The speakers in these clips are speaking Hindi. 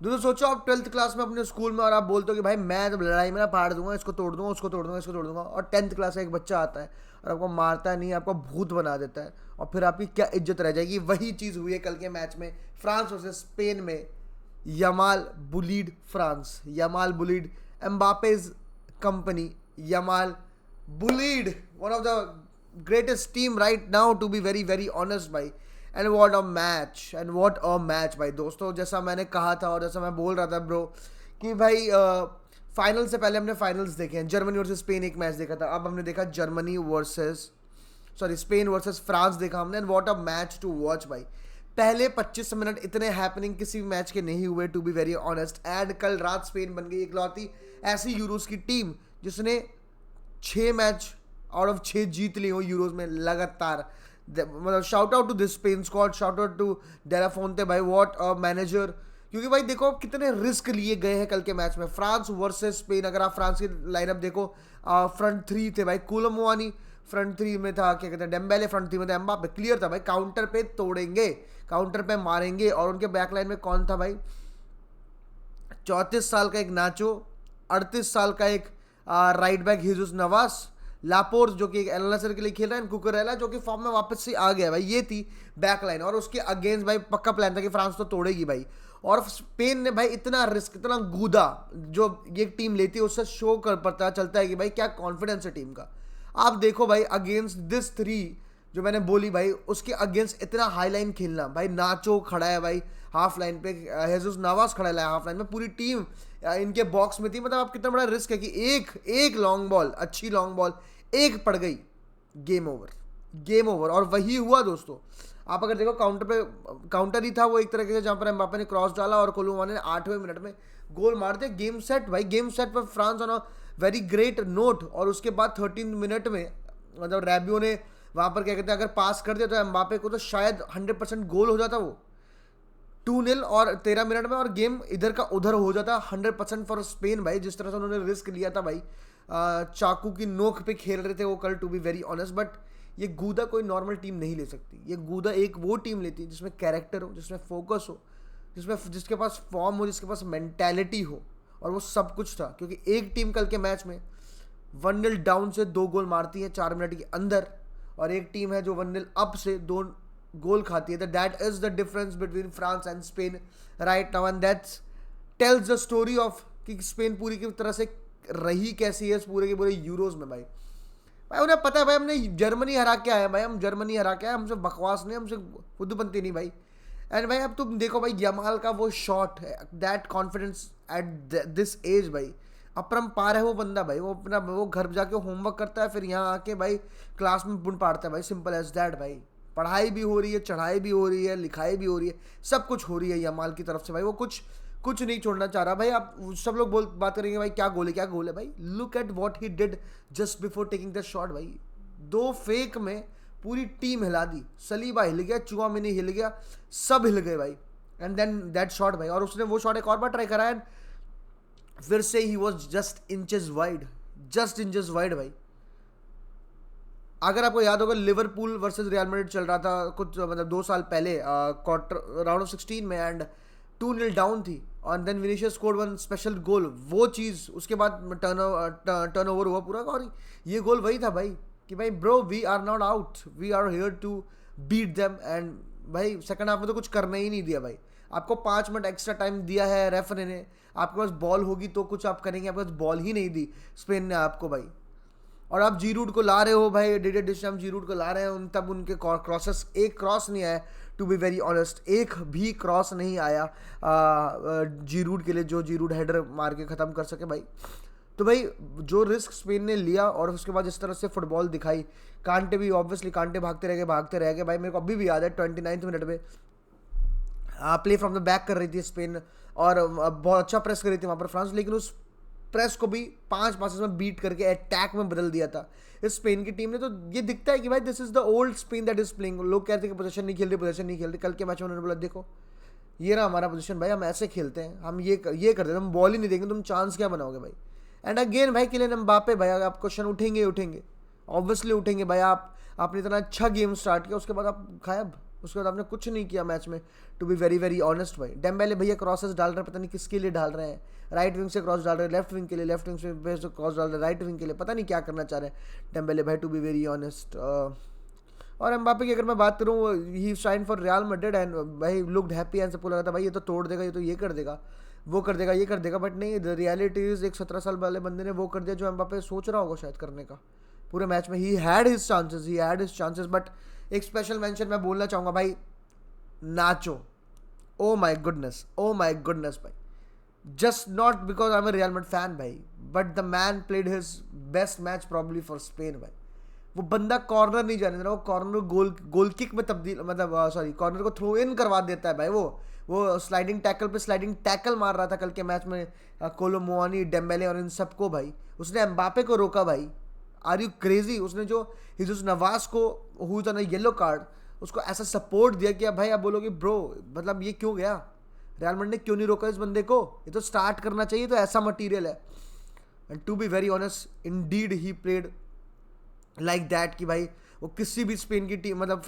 दोस्तों सोचो आप 12th क्लास में अपने स्कूल में और आप बोलते हो कि भाई मैं तो लड़ाई में ना फाड़ दूंगा, इसको तोड़ दूंगा, उसको तोड़ दूंगा, इसको तोड़ दूंगा, और 10th क्लास का एक बच्चा आता है और आपको मारता नहीं, आपको भूत बना देता है, और फिर आपकी क्या इज्जत रह जाएगी। वही चीज़ हुई है कल के मैच में फ्रांस वर्सेस स्पेन में। Yamal bullied France, Yamal bullied Mbappe's company, Yamal bullied one of the greatest team right now, to be very very honest भाई। And what a match, and what a match भाई। दोस्तों जैसा मैंने कहा था और जैसा मैं बोल रहा था ब्रो कि भाई फाइनल से पहले हमने फाइनल्स देखे हैं, जर्मनी वर्सेस स्पेन एक मैच देखा था, अब हमने देखा Germany versus sorry Spain versus France देखा हमने, and what a match to watch भाई। पहले 25 मिनट इतने हैपनिंग किसी भी मैच के नहीं हुए, to be very honest. And कल रात स्पेन बन गई इकलौती ऐसी यूरोस की टीम जिसने 6 मैच आउट ऑफ 6 जीत ली हो यूरोज में लगातार। मतलब shout out to this Spain squad, shout out to de la Fuente भाई, व्हाट अ मैनेजर। क्योंकि भाई देखो कितने रिस्क लिए गए हैं कल के मैच में, फ्रांस वर्सेस स्पेन। अगर आप फ्रांस की लाइनअप देखो, फ्रंट थ्री थे भाई, कोलोमुआनी फ्रंट थ्री में था, क्या कहते हैं डेम्बेले फ्रंट थ्री में था, एम्बापे क्लियर था भाई काउंटर पे तोड़ेंगे, काउंटर पे मारेंगे। और उनके बैक लाइन में कौन था भाई, 34 साल का एक नाचो, 38 साल का एक राइट बैक हिजुस नवास, लापोर्स जो कि एक एल नसर के लिए खेल रहा है, कुकरेला जो कि फॉर्म में वापस से आ गया भाई। ये थी बैक लाइन, और उसके अगेंस्ट भाई पक्का प्लान था कि फ्रांस तो तोड़ेगी भाई। और स्पेन ने भाई इतना रिस्क, इतना गूदा जो ये टीम लेती है उससे शो कर पता चलता है कि भाई क्या कॉन्फिडेंस है टीम का। आप देखो भाई अगेंस्ट दिस थ्री जो मैंने बोली भाई, उसके अगेंस्ट इतना हाई लाइन खेलना भाई, नाचो खड़ा है भाई हाफ लाइन पे, हेजुस नवास खड़ा है हाफ लाइन में, पूरी टीम इनके बॉक्स में थी। मतलब आप कितना बड़ा रिस्क है कि एक एक लॉन्ग बॉल, अच्छी लॉन्ग बॉल एक पड़ गई, गेम ओवर, गेम ओवर। और वही हुआ दोस्तों। आप अगर देखो काउंटर पे, काउंटर ही था वो एक तरीके से, जहां पर एम्बापे ने क्रॉस डाला और कोलुमानी ने 8वें मिनट में गोल मार दिया। गेम सेट भाई, गेम सेट पर France on a very great note. और उसके बाद 13 मिनट में मतलब रैबियो ने वहां पर क्या कहते हैं अगर पास कर दिया तो एम्बापे को तो शायद 100% गोल हो जाता वो 2-0, और 13 मिनट में, और गेम इधर का उधर हो जाता 100% फॉर स्पेन भाई। जिस तरह से उन्होंने रिस्क लिया था भाई, चाकू की नोक पे खेल रहे थे वो कल, to be very honest. But ये गूदा कोई नॉर्मल टीम नहीं ले सकती, ये गूदा एक वो टीम लेती है जिसमें कैरेक्टर हो, जिसमें फोकस हो, जिसमें जिसके पास फॉर्म हो, जिसके पास मेंटेलिटी हो, और वो सब कुछ था। क्योंकि एक टीम कल के मैच में 1-0 डाउन से 2 गोल मारती है 4 मिनट के अंदर, और एक टीम है जो 1-0 अप से 2 गोल खाती है। That is the difference between France and Spain right now, and that's tells the story of कि स्पेन पूरी की तरह से रही कैसी है इस पूरे के पूरे यूरोज में भाई। भाई उन्हें पता है भाई हमने जर्मनी हरा के आए भाई, हम जर्मनी हरा के आए, हमसे बकवास नहीं, हमसे खुदबंती नहीं भाई। एंड भाई अब तुम देखो भाई यमाल का वो शॉट है, that confidence at this age भाई, अपरंपार है वो बंदा भाई। वो अपना वो घर जाके होमवर्क करता है, फिर यहाँ आके भाई क्लास में बुन पाड़ता है भाई, सिंपल एज दैट भाई। पढ़ाई भी हो रही है, चढ़ाई भी हो रही है, लिखाई भी हो रही है, सब कुछ हो रही है यमाल की तरफ से भाई। वो कुछ कुछ नहीं छोड़ना चाह रहा भाई। आप सब लोग बोल बात करेंगे भाई क्या गोल है, क्या गोल है भाई। Look at what he did just before taking the shot भाई, 2 फेक में पूरी टीम हिला दी, सलीबा हिल गया, चुआमिनी हिल गया, सब हिल गए भाई। एंड देन दैट शॉट भाई, और उसने वो शॉट एक और बार ट्राई करा, एंड फिर से he was just inches wide, just inches wide भाई। अगर आपको याद होगा लिवरपूल वर्सेस रियल मैड्रिड चल रहा था कुछ मतलब 2 साल पहले क्वार्टर राउंड ऑफ 16 में, एंड 2-0 डाउन थी, और देन विनीशियस स्कोर्ड 1 स्पेशल गोल। वो चीज़ उसके बाद टर्न ओवर हुआ पूरा, और ये गोल वही था भाई कि भाई bro we are not out, we are here to beat them. And भाई सेकंड हाफ में तो कुछ करने ही नहीं दिया भाई। आपको 5 मिनट एक्स्ट्रा टाइम दिया है रेफरी ने, आपके पास बॉल होगी तो कुछ आप करेंगे, आपके पास बॉल ही नहीं दी स्पेन ने आपको भाई। और आप जी रूट को ला रहे हो भाई, डिडे डिशम जी रूट को ला रहे हैं उन, तब उनके क्रॉसेस, एक क्रॉस नहीं आया, टू बी वेरी ऑनेस्ट एक भी क्रॉस नहीं आया जी रूट के लिए जो जी रूट हेडर मार के ख़त्म कर सके भाई। तो भाई जो रिस्क स्पेन ने लिया और उसके बाद जिस तरह से फुटबॉल दिखाई, कांटे भी ऑब्वियसली कांटे भागते रह गए भाई। मेरे को अभी भी याद है 29 मिनट में प्ले फ्रॉम द बैक कर रही थी स्पेन, और बहुत अच्छा प्रेस कर रही थी वहाँ पर फ्रांस, लेकिन उस प्रेस को भी 5 पासेस में बीट करके अटैक में बदल दिया था इस स्पेन की टीम ने। तो ये दिखता है कि भाई this is the old Spain that is playing. लोग कहते हैं कि पोजीशन नहीं खेल रहे, पोजीशन नहीं खेल रहे। कल के मैच में उन्होंने बोला देखो ये रहा हमारा पोजीशन भाई, हम ऐसे खेलते हैं, हम ये करते हैं, हम बॉल ही नहीं देंगे, तुम चांस क्या बनाओगे भाई। एंड अगेन भाई किलियन एम्बापे भाई, आप क्वेश्चन उठेंगे ऑब्वियसली उठेंगे भाई। आपने इतना अच्छा गेम स्टार्ट किया, उसके बाद आप गायब, उसके बाद आपने कुछ नहीं किया मैच में, to be very very honest भाई। डेम्बेले भैया क्रॉसेस डाल रहे हैं, पता नहीं किसके लिए डाल रहे हैं, राइट विंग से क्रॉस डाल रहे हैं लेफ्ट विंग के लिए, लेफ्ट विंग से क्रॉस डाल रहे हैं राइट विंग के लिए, पता नहीं क्या करना चाह रहे हैं डेम्बेले भाई, टू बी वेरी ऑनेस्ट। और एम्बापे की अगर मैं बात करूँ, he signed for Real Madrid and भाई लुक्ड हैप्पी एंड सबको लगा था भाई ये तो तोड़ देगा, ये तो ये कर देगा, वो कर देगा, ये कर देगा, बट नहीं, द रियलिटी इज एक 17 साल वाले बंदे ने वो कर दिया जो एम्बापे सोच रहा होगा शायद करने का पूरे मैच में। He had his chances, but एक स्पेशल मेंशन मैं बोलना चाहूँगा भाई, नाचो, ओ माई गुडनेस भाई, just not because I am Real Madrid fan भाई, but the man played his best match probably for Spain भाई। वो बंदा कॉर्नर नहीं जाने दे रहा, वो कॉर्नर गोल किक में तब्दील, मतलब सॉरी कॉर्नर को थ्रो इन करवा देता है भाई। वो स्लाइडिंग टैकल पे स्लाइडिंग टैकल मार रहा था कल के मैच में, कोलो मुआनी, डेम्बेले और इन सबको भाई, उसने एम्बापे को रोका भाई। Are you crazy? उसने जो हिजुस नवास को हुई था ना येलो कार्ड, उसको ऐसा सपोर्ट दिया कि भाई आप बोलोगे ब्रो मतलब ये क्यों गया, रियल मैड्रिड ने क्यों नहीं रोका इस बंदे को, ये तो स्टार्ट करना चाहिए, तो ऐसा मटीरियल है। And to be very honest, indeed he played like that कि भाई वो किसी भी स्पेन की टीम मतलब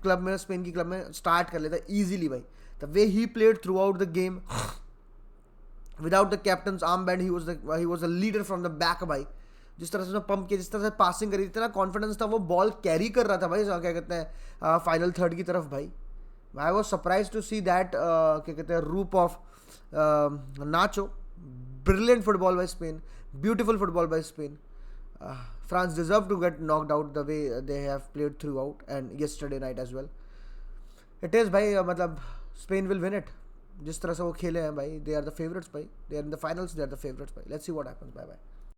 क्लब में, स्पेन की क्लब में स्टार्ट कर लेता इजीली भाई। The way he played through out the game without the captains arm band, he was a leader from the back भाई। जिस तरह से उसने पंप किया, जिस तरह से पासिंग करी, इतना कॉन्फिडेंस था, वो बॉल कैरी कर रहा था भाई, क्या कहते हैं फाइनल थर्ड की तरफ भाई। I was surprise to see that क्या कहते हैं रूप of Nacho. Brilliant football by Spain, beautiful football by Spain. France deserve to get knocked out the way they have played throughout and yesterday night as well. It is भाई मतलब Spain will win it. जिस तरह से वो खेले हैं भाई, they are the favorites भाई, they are in the finals, they are the favorites भाई. Let's see what happens. Bye bye.